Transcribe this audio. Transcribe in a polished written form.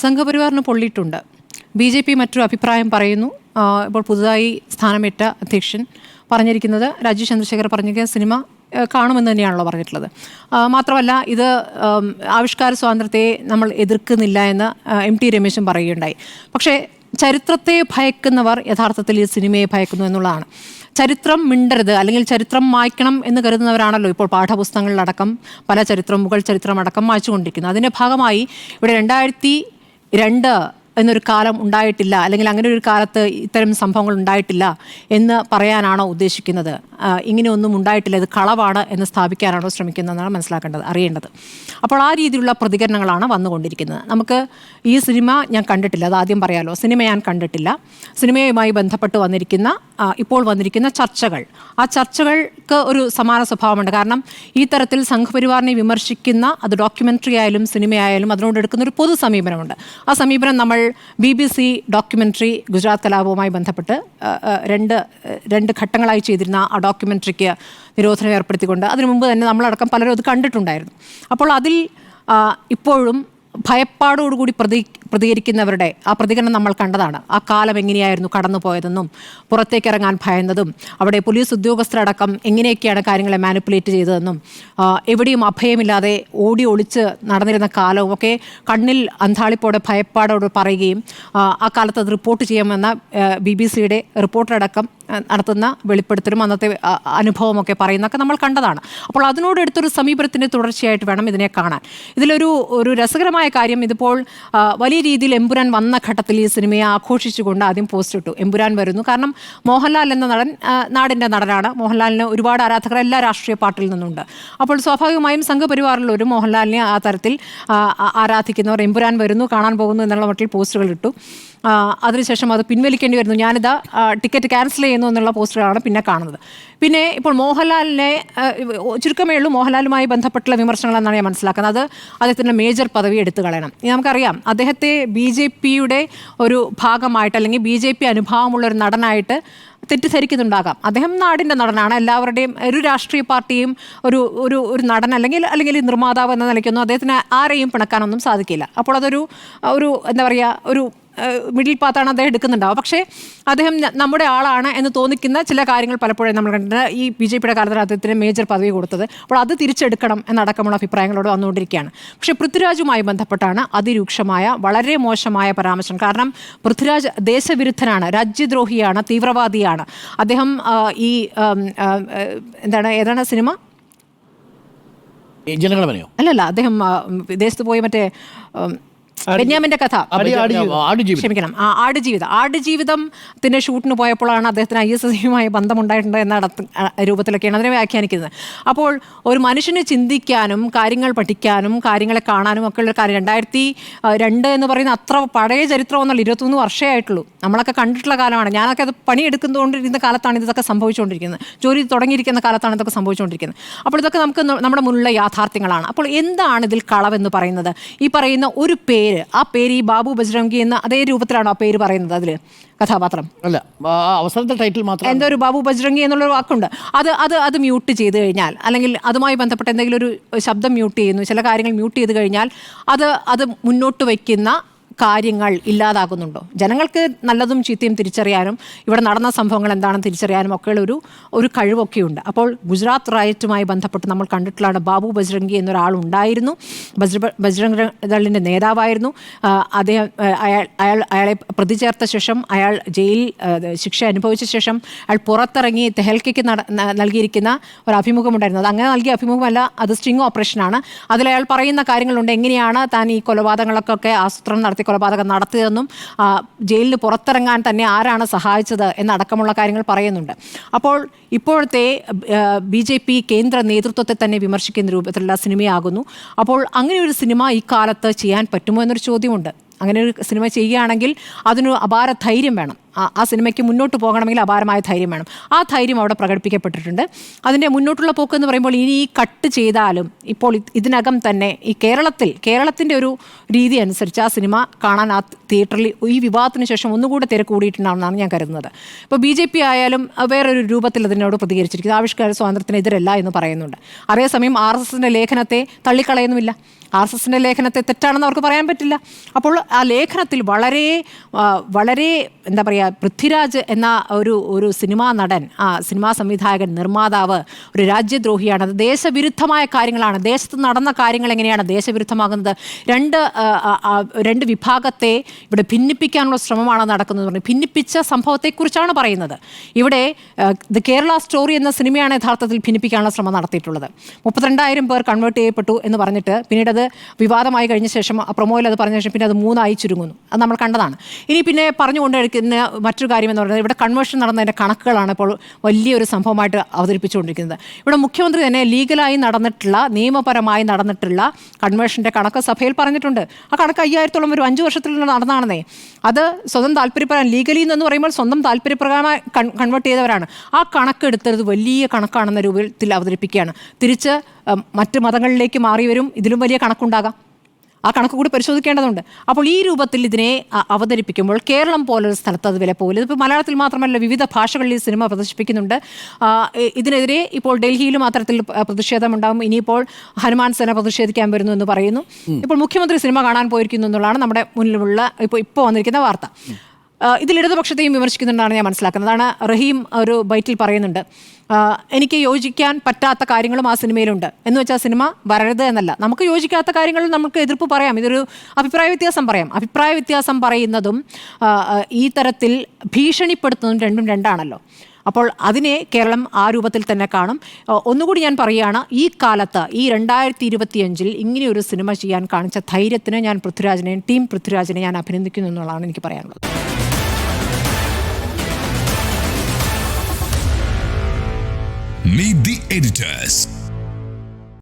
സംഘപരിവാറിന് പൊള്ളിയിട്ടുണ്ട്. BJP മറ്റൊരു അഭിപ്രായം പറയുന്നു. ഇപ്പോൾ പുതുതായി സ്ഥാനമേറ്റ അധ്യക്ഷൻ പറഞ്ഞിരിക്കുന്നത്, രാജീവ് ചന്ദ്രശേഖർ പറഞ്ഞിരിക്കുന്ന സിനിമ കാണുമെന്ന് തന്നെയാണല്ലോ പറഞ്ഞിട്ടുള്ളത്. മാത്രമല്ല ഇത് ആവിഷ്കാര സ്വാതന്ത്ര്യത്തെ നമ്മൾ എതിർക്കുന്നില്ല എന്ന് MT രമേശും പറയുകയുണ്ടായി. പക്ഷേ ചരിത്രത്തെ ഭയക്കുന്നവർ യഥാർത്ഥത്തിൽ ഈ സിനിമയെ ഭയക്കുന്നു എന്നുള്ളതാണ്. ചരിത്രം മിണ്ടരുത് അല്ലെങ്കിൽ ചരിത്രം മായ്ക്കണം എന്ന് കരുതുന്നവരാണല്ലോ ഇപ്പോൾ പാഠപുസ്തകങ്ങളിലടക്കം പല മുഗൾ ചരിത്രം അടക്കം മായ്ച്ചുകൊണ്ടിരിക്കുന്നത്. അതിൻ്റെ ഭാഗമായി ഇവിടെ 2002 എന്നൊരു കാലം ഉണ്ടായിട്ടില്ല, അല്ലെങ്കിൽ അങ്ങനെ ഒരു കാലത്ത് ഇത്തരം സംഭവങ്ങൾ ഉണ്ടായിട്ടില്ല എന്ന് പറയാനാണോ ഉദ്ദേശിക്കുന്നത്? ഇങ്ങനെയൊന്നും ഉണ്ടായിട്ടില്ല, ഇത് കളവാണ് എന്ന് സ്ഥാപിക്കാനാണോ ശ്രമിക്കുന്നതെന്നാണ് മനസ്സിലാക്കേണ്ടത്, അറിയേണ്ടത്. അപ്പോൾ ആ രീതിയിലുള്ള പ്രതികരണങ്ങളാണ് വന്നുകൊണ്ടിരിക്കുന്നത്. നമുക്ക് ഈ സിനിമ ഞാൻ കണ്ടിട്ടില്ല, അത് ആദ്യം പറയാമല്ലോ. സിനിമ ഞാൻ കണ്ടിട്ടില്ല. സിനിമയുമായി ബന്ധപ്പെട്ട് ഇപ്പോൾ വന്നിരിക്കുന്ന ചർച്ചകൾ, ആ ചർച്ചകൾക്ക് ഒരു സമാന സ്വഭാവമുണ്ട്. കാരണം ഈ തരത്തിൽ സംഘപരിവാറിനെ വിമർശിക്കുന്ന, അത് ഡോക്യുമെൻ്ററി ആയാലും സിനിമയായാലും അതിനോട് എടുക്കുന്ന ഒരു പൊതു സമീപനമുണ്ട്. ആ സമീപനം നമ്മൾ BBC ഡോക്യുമെൻ്ററി ഗുജറാത്ത് കലാപവുമായി ബന്ധപ്പെട്ട് രണ്ട് ഘട്ടങ്ങളായി ചെയ്തിരുന്ന ആ ഡോക്യുമെൻ്ററിക്ക് നിരോധനം ഏർപ്പെടുത്തിക്കൊണ്ട് അതിനു മുമ്പ് തന്നെ നമ്മളടക്കം പലരും അത് കണ്ടിട്ടുണ്ടായിരുന്നു. അപ്പോൾ അതിൽ ഇപ്പോഴും ഭയപ്പാടോടുകൂടി പ്രതികരിക്കുന്നവരുടെ ആ പ്രതികരണം നമ്മൾ കണ്ടതാണ്. ആ കാലം എങ്ങനെയായിരുന്നു കടന്നുപോയതെന്നും പുറത്തേക്ക് ഇറങ്ങാൻ ഭയന്നതും അവിടെ പോലീസ് ഉദ്യോഗസ്ഥരടക്കം എങ്ങനെയൊക്കെയാണ് കാര്യങ്ങളെ മാനിപ്പുലേറ്റ് ചെയ്തതെന്നും എവിടെയും അഭയമില്ലാതെ ഓടി ഒളിച്ച് നടന്നിരുന്ന കാലവും ഒക്കെ കണ്ണിൽ അന്താളിപ്പോടെ ഭയപ്പാടോട് പറയുകയും ആ കാലത്ത് അത് റിപ്പോർട്ട് ചെയ്യാമെന്ന BBCയുടെ റിപ്പോർട്ടറടക്കം നടത്തുന്ന വെളിപ്പെടുത്തലും അന്നത്തെ അനുഭവമൊക്കെ പറയുന്നതൊക്കെ നമ്മൾ കണ്ടതാണ്. അപ്പോൾ അതിനോട് എടുത്തൊരു സമീപനത്തിൻ്റെ തുടർച്ചയായിട്ട് വേണം ഇതിനെ കാണാൻ. ഇതിലൊരു രസകരമായ കാര്യം, ഇതിപ്പോൾ വലിയ രീതിയിൽ എമ്പുരാൻ വന്ന ഘട്ടത്തിൽ ഈ സിനിമയെ ആഘോഷിച്ചുകൊണ്ട് ആദ്യം പോസ്റ്റ് ഇട്ടു. എമ്പുരാൻ വരുന്നു, കാരണം മോഹൻലാൽ എന്ന നടൻ നാടിൻ്റെ നടനാണ്. മോഹൻലാലിന് ഒരുപാട് ആരാധകർ എല്ലാ രാഷ്ട്രീയ പാർട്ടിയിൽ നിന്നുണ്ട്. അപ്പോൾ സ്വാഭാവികമായും സംഘപരിവാറിലൊരു മോഹൻലാലിനെ ആ തരത്തിൽ ആരാധിക്കുന്നവർ എമ്പുരാൻ വരുന്നു, കാണാൻ പോകുന്നു എന്നുള്ള മട്ടിൽ പോസ്റ്ററുകൾ ഇട്ടു. അതിനുശേഷം അത് പിൻവലിക്കേണ്ടി വരുന്നു, ഞാനിതാ ടിക്കറ്റ് ക്യാൻസൽ ചെയ്യുന്നു എന്നുള്ള പോസ്റ്ററുകളാണ് പിന്നെ കാണുന്നത്. പിന്നെ ഇപ്പോൾ മോഹൻലാലിനെ ചുരുക്കമേ ഉള്ളൂ മോഹൻലാലുമായി ബന്ധപ്പെട്ടുള്ള വിമർശനങ്ങളെന്നാണ് ഞാൻ മനസ്സിലാക്കുന്നത്. അത് അദ്ദേഹത്തിൻ്റെ മേജർ പദവി എടുത്തു കളയണം. നമുക്കറിയാം അദ്ദേഹത്തെ BJPയുടെ ഒരു ഭാഗമായിട്ട് അല്ലെങ്കിൽ BJP അനുഭാവമുള്ളൊരു നടനായിട്ട് തെറ്റിദ്ധരിക്കുന്നുണ്ടാകാം. അദ്ദേഹം നാടിൻ്റെ നടനാണ്. എല്ലാവരുടെയും ഒരു രാഷ്ട്രീയ പാർട്ടിയും ഒരു നടൻ അല്ലെങ്കിൽ നിർമ്മാതാവ് എന്ന നിലയ്ക്കൊന്നും അദ്ദേഹത്തിന് ആരെയും പിണക്കാനൊന്നും സാധിക്കില്ല. അപ്പോൾ അതൊരു എന്താ പറയുക, ഒരു മിഡിൽ പാത്താണ് അദ്ദേഹം എടുക്കുന്നുണ്ടാവും. പക്ഷേ അദ്ദേഹം നമ്മുടെ ആളാണ് എന്ന് തോന്നിക്കുന്ന ചില കാര്യങ്ങൾ പലപ്പോഴും നമ്മൾ കണ്ടിട്ട് ഈ BJPയുടെ കാലത്ത് അദ്ദേഹത്തിന് മേജർ പദവി കൊടുത്തത്. അപ്പോൾ അത് തിരിച്ചെടുക്കണം എന്നടക്കമുള്ള അഭിപ്രായങ്ങളോട് വന്നുകൊണ്ടിരിക്കുകയാണ്. പക്ഷേ പൃഥ്വിരാജുമായി ബന്ധപ്പെട്ടാണ് അതിരൂക്ഷമായ വളരെ മോശമായ പരാമർശം. കാരണം പൃഥ്വിരാജ് ദേശവിരുദ്ധനാണ്, രാജ്യദ്രോഹിയാണ്, തീവ്രവാദിയാണ്. അദ്ദേഹം ഏതാണ് സിനിമ, അല്ലല്ല, അദ്ദേഹം വിദേശത്ത് പോയി മറ്റേ ബെന്യാമിന്റെ കഥ, ക്ഷമിക്കണം, ആടുജീവിതത്തിന്റെ ഷൂട്ടിന് പോയപ്പോഴാണ് അദ്ദേഹത്തിന് ISSയുമായി ബന്ധമുണ്ടായിട്ടുണ്ട് എന്ന രൂപത്തിലൊക്കെയാണ് അതിനെ വ്യാഖ്യാനിക്കുന്നത്. അപ്പോൾ ഒരു മനുഷ്യന് ചിന്തിക്കാനും കാര്യങ്ങൾ പഠിക്കാനും കാര്യങ്ങളെ കാണാനും ഒക്കെ ഉള്ള കാര്യം 2002 എന്ന് പറയുന്ന അത്ര പഴയ ചരിത്രമൊന്നുമല്ല, 21 വർഷമേ ആയിട്ടുള്ളൂ. നമ്മളൊക്കെ കണ്ടിട്ടുള്ള കാലമാണ്. ഞാനൊക്കെ അത് പണിയെടുക്കുന്നതുകൊണ്ടിരുന്ന കാലത്താണ് ഇതൊക്കെ സംഭവിച്ചുകൊണ്ടിരിക്കുന്നത്, ജോലി തുടങ്ങിയിരിക്കുന്ന കാലത്താണ് ഇതൊക്കെ സംഭവിച്ചുകൊണ്ടിരിക്കുന്നത്. അപ്പോൾ ഇതൊക്കെ നമുക്ക് നമ്മുടെ മുന്നിലുള്ള യാഥാർത്ഥ്യങ്ങളാണ്. അപ്പോൾ എന്താണ് ഇതിൽ കളവെന്ന് പറയുന്നത്? ഈ പറയുന്ന ഒരു പേര്, ആ പേര് ഈ ബാബു ബജ്രംഗി എന്ന അതേ രൂപത്തിലാണോ ആ പേര് പറയുന്നത്? അതിൽ കഥാപാത്രം അല്ല, അവസാനത്തെ ടൈറ്റിൽ മാത്രം എന്തോ ഒരു ബാബു ബജ്രംഗി എന്നുള്ളൊരു വാക്കുണ്ട്. അത് മ്യൂട്ട് ചെയ്ത് കഴിഞ്ഞാൽ, അല്ലെങ്കിൽ അതുമായി ബന്ധപ്പെട്ട എന്തെങ്കിലും ഒരു ശബ്ദം മ്യൂട്ട് ചെയ്യുന്നു, ചില കാര്യങ്ങൾ മ്യൂട്ട് ചെയ്ത് കഴിഞ്ഞാൽ അത് മുന്നോട്ട് വയ്ക്കുന്ന കാര്യങ്ങൾ ഇല്ലാതാകുന്നുണ്ടോ? ജനങ്ങൾക്ക് നല്ലതും ചീത്തയും തിരിച്ചറിയാനും ഇവിടെ നടന്ന സംഭവങ്ങൾ എന്താണെന്ന് തിരിച്ചറിയാനും ഒക്കെയുള്ള ഒരു കഴിവൊക്കെയുണ്ട്. അപ്പോൾ ഗുജറാത്ത് റയറ്റുമായി ബന്ധപ്പെട്ട് നമ്മൾ കണ്ടിട്ടുള്ളതാണ്, ബാബു ബജ്രംഗി എന്നൊരാളുണ്ടായിരുന്നു, ബജ്രംഗ് ദളിൻ്റെ നേതാവായിരുന്നു. അദ്ദേഹം അയാളെ പ്രതി ചേർത്ത ശേഷം അയാൾ ജയിൽ ശിക്ഷ അനുഭവിച്ച ശേഷം അയാൾ പുറത്തിറങ്ങി തെഹൽക്കയ്ക്ക് നൽകിയിരിക്കുന്ന ഒരു അഭിമുഖമുണ്ടായിരുന്നു. അത് അങ്ങനെ നൽകിയ അഭിമുഖമല്ല, അത് സ്റ്റിംഗ് ഓപ്പറേഷനാണ്. അതിലയാൾ പറയുന്ന കാര്യങ്ങളുണ്ട്, എങ്ങനെയാണ് താൻ ഈ കൊലപാതകങ്ങൾക്കൊക്കെ ആസൂത്രണം നടത്തി കൊലപാതകം നടത്തിയതെന്നും ജയിലിന് പുറത്തിറങ്ങാൻ തന്നെ ആരാണ് സഹായിച്ചത് എന്നടക്കമുള്ള കാര്യങ്ങൾ പറയുന്നുണ്ട്. അപ്പോൾ ഇപ്പോഴത്തെ BJP കേന്ദ്ര നേതൃത്വത്തെ തന്നെ വിമർശിക്കുന്ന രൂപത്തിലുള്ള സിനിമയാകുന്നു. അപ്പോൾ അങ്ങനെ ഒരു സിനിമ ഈ കാലത്ത് ചെയ്യാൻ പറ്റുമോ എന്നൊരു ചോദ്യമുണ്ട്. അങ്ങനെ ഒരു സിനിമ ചെയ്യുകയാണെങ്കിൽ അതിനൊരു അപാര ധൈര്യം വേണം. ആ സിനിമയ്ക്ക് മുന്നോട്ട് പോകണമെങ്കിൽ അപാരമായ ധൈര്യം വേണം. ആ ധൈര്യം അവിടെ പ്രകടിപ്പിക്കപ്പെട്ടിട്ടുണ്ട്. അതിൻ്റെ മുന്നോട്ടുള്ള പോക്ക് എന്ന് പറയുമ്പോൾ ഇനി ഈ കട്ട് ചെയ്താലും ഇപ്പോൾ ഇതിനകം തന്നെ ഈ കേരളത്തിൻ്റെ ഒരു രീതി അനുസരിച്ച് ആ സിനിമ കാണാൻ ആ തിയേറ്ററിൽ ഈ വിവാദത്തിന് ശേഷം ഒന്നുകൂടെ തിരക്ക് കൂടിയിട്ടുണ്ടാണെന്നാണ് ഞാൻ കരുതുന്നത്. ഇപ്പോൾ BJP ആയാലും വേറൊരു രൂപത്തിൽ അതിനോട് പ്രതികരിച്ചിരിക്കുന്നത് ആവിഷ്കാര സ്വാതന്ത്ര്യത്തിനെതിരല്ല എന്ന് പറയുന്നുണ്ട്. അതേസമയം RSSൻ്റെ ലേഖനത്തെ തള്ളിക്കളയുന്നുമില്ല. RSSൻ്റെ ലേഖനത്തെ തെറ്റാണെന്ന് അവർക്ക് പറയാൻ പറ്റില്ല. അപ്പോൾ ആ ലേഖനത്തിൽ വളരെ എന്താ പറയുക, പൃഥ്വിരാജ് എന്ന ഒരു സിനിമാ നടൻ, സിനിമാ സംവിധായകൻ, നിർമ്മാതാവ് ഒരു രാജ്യദ്രോഹിയാണ്, അത് ദേശവിരുദ്ധമായ കാര്യങ്ങളാണ്, ദേശത്ത് നടന്ന കാര്യങ്ങൾ എങ്ങനെയാണ് ദേശവിരുദ്ധമാകുന്നത്, രണ്ട് വിഭാഗത്തെ ഇവിടെ ഭിന്നിപ്പിക്കാനുള്ള ശ്രമമാണ് നടക്കുന്നത് പറഞ്ഞു. ഭിന്നിപ്പിച്ച സംഭവത്തെക്കുറിച്ചാണ് പറയുന്നത്. ഇവിടെ ദ കേരള സ്റ്റോറി എന്ന സിനിമയാണ് യഥാർത്ഥത്തിൽ ഭിന്നിപ്പിക്കാനുള്ള ശ്രമം നടത്തിയിട്ടുള്ളത്. 32,000 പേർ കൺവേർട്ട് ചെയ്യപ്പെട്ടു എന്ന് പറഞ്ഞിട്ട് പിന്നീട് അത് വിവാദമായി കഴിഞ്ഞ ശേഷം പ്രൊമോയിൽ അത് പറഞ്ഞ ശേഷം പിന്നെ അത് 3 ആയി ചുരുങ്ങുന്നു. അത് നമ്മൾ കണ്ടതാണ്. ഇനി പിന്നെ പറഞ്ഞുകൊണ്ടിരിക്കുന്ന മറ്റൊരു കാര്യം എന്ന് പറയുന്നത് ഇവിടെ കൺവേർഷൻ നടന്നതിൻ്റെ കണക്കുകളാണ് ഇപ്പോൾ വലിയൊരു സംഭവമായിട്ട് അവതരിപ്പിച്ചുകൊണ്ടിരിക്കുന്നത്. ഇവിടെ മുഖ്യമന്ത്രി തന്നെ ലീഗലായി നടന്നിട്ടുള്ള, നിയമപരമായി നടന്നിട്ടുള്ള കൺവേർഷൻ്റെ കണക്ക് സഭയിൽ പറഞ്ഞിട്ടുണ്ട്. ആ കണക്ക് 5,000-ഓളം ഒരു 5 വർഷത്തിൽ നടന്നതാണെന്നേ. അത് സ്വന്തം താല്പര്യപ്രകാരം, ലീഗലി എന്ന് പറയുമ്പോൾ സ്വന്തം താല്പര്യപ്രകാരമായി കൺവേർട്ട് ചെയ്തവരാണ്. ആ കണക്കെടുത്തത് വലിയ കണക്കാണെന്ന രൂപത്തിൽ അവതരിപ്പിക്കുകയാണ്. തിരിച്ച് മറ്റ് മതങ്ങളിലേക്ക് മാറിയവരും ഇതിലും വലിയ കണക്കുണ്ടാകാം. ആ കണക്ക് കൂടി പരിശോധിക്കേണ്ടതുണ്ട്. അപ്പോൾ ഈ രൂപത്തിൽ ഇതിനെ അവതരിപ്പിക്കുമ്പോൾ കേരളം പോലൊരു സ്ഥലത്ത് അത് വില പോകില്ല. ഇതിപ്പോൾ മലയാളത്തിൽ മാത്രമല്ല, വിവിധ ഭാഷകളിൽ സിനിമ പ്രദർശിപ്പിക്കുന്നുണ്ട്. ഇതിനെതിരെ ഇപ്പോൾ ഡൽഹിയിലും അത്തരത്തിൽ പ്രതിഷേധമുണ്ടാകും. ഇനിയിപ്പോൾ ഹനുമാൻ സേന പ്രതിഷേധിക്കാൻ വരുന്നു എന്ന് പറയുന്നു. ഇപ്പോൾ മുഖ്യമന്ത്രി സിനിമ കാണാൻ പോയിരിക്കുന്നു എന്നുള്ളതാണ് നമ്മുടെ മുന്നിലുള്ള ഇപ്പോൾ വന്നിരിക്കുന്ന വാർത്ത. ഇതിൽ ഇടതുപക്ഷത്തെയും വിമർശിക്കുന്നുണ്ടാണ് ഞാൻ മനസ്സിലാക്കുന്നത്. അതാണ് റഹീം ഒരു ബൈറ്റിൽ പറയുന്നുണ്ട്, എനിക്ക് യോജിക്കാൻ പറ്റാത്ത കാര്യങ്ങളും ആ സിനിമയിലുണ്ട് എന്ന് വെച്ചാൽ സിനിമ വരരുത് എന്നല്ല. നമുക്ക് യോജിക്കാത്ത കാര്യങ്ങളിൽ നമുക്ക് എതിർപ്പ് പറയാം, ഇതൊരു അഭിപ്രായ വ്യത്യാസം പറയാം. അഭിപ്രായ വ്യത്യാസം പറയുന്നതും ഈ തരത്തിൽ ഭീഷണിപ്പെടുത്തുന്നതും രണ്ടാണല്ലോ. അപ്പോൾ അതിനെ കേരളം ആ രൂപത്തിൽ തന്നെ കാണും. ഒന്നുകൂടി ഞാൻ പറയുകയാണ്, ഈ കാലത്ത് ഈ 2025 ഇങ്ങനെയൊരു സിനിമ ചെയ്യാൻ കാണിച്ച ധൈര്യത്തിന് ഞാൻ ടീം പൃഥ്വിരാജിനെ ഞാൻ അഭിനന്ദിക്കുന്നു എന്നുള്ളതാണ് എനിക്ക് പറയാനുള്ളത്. Meet the editors.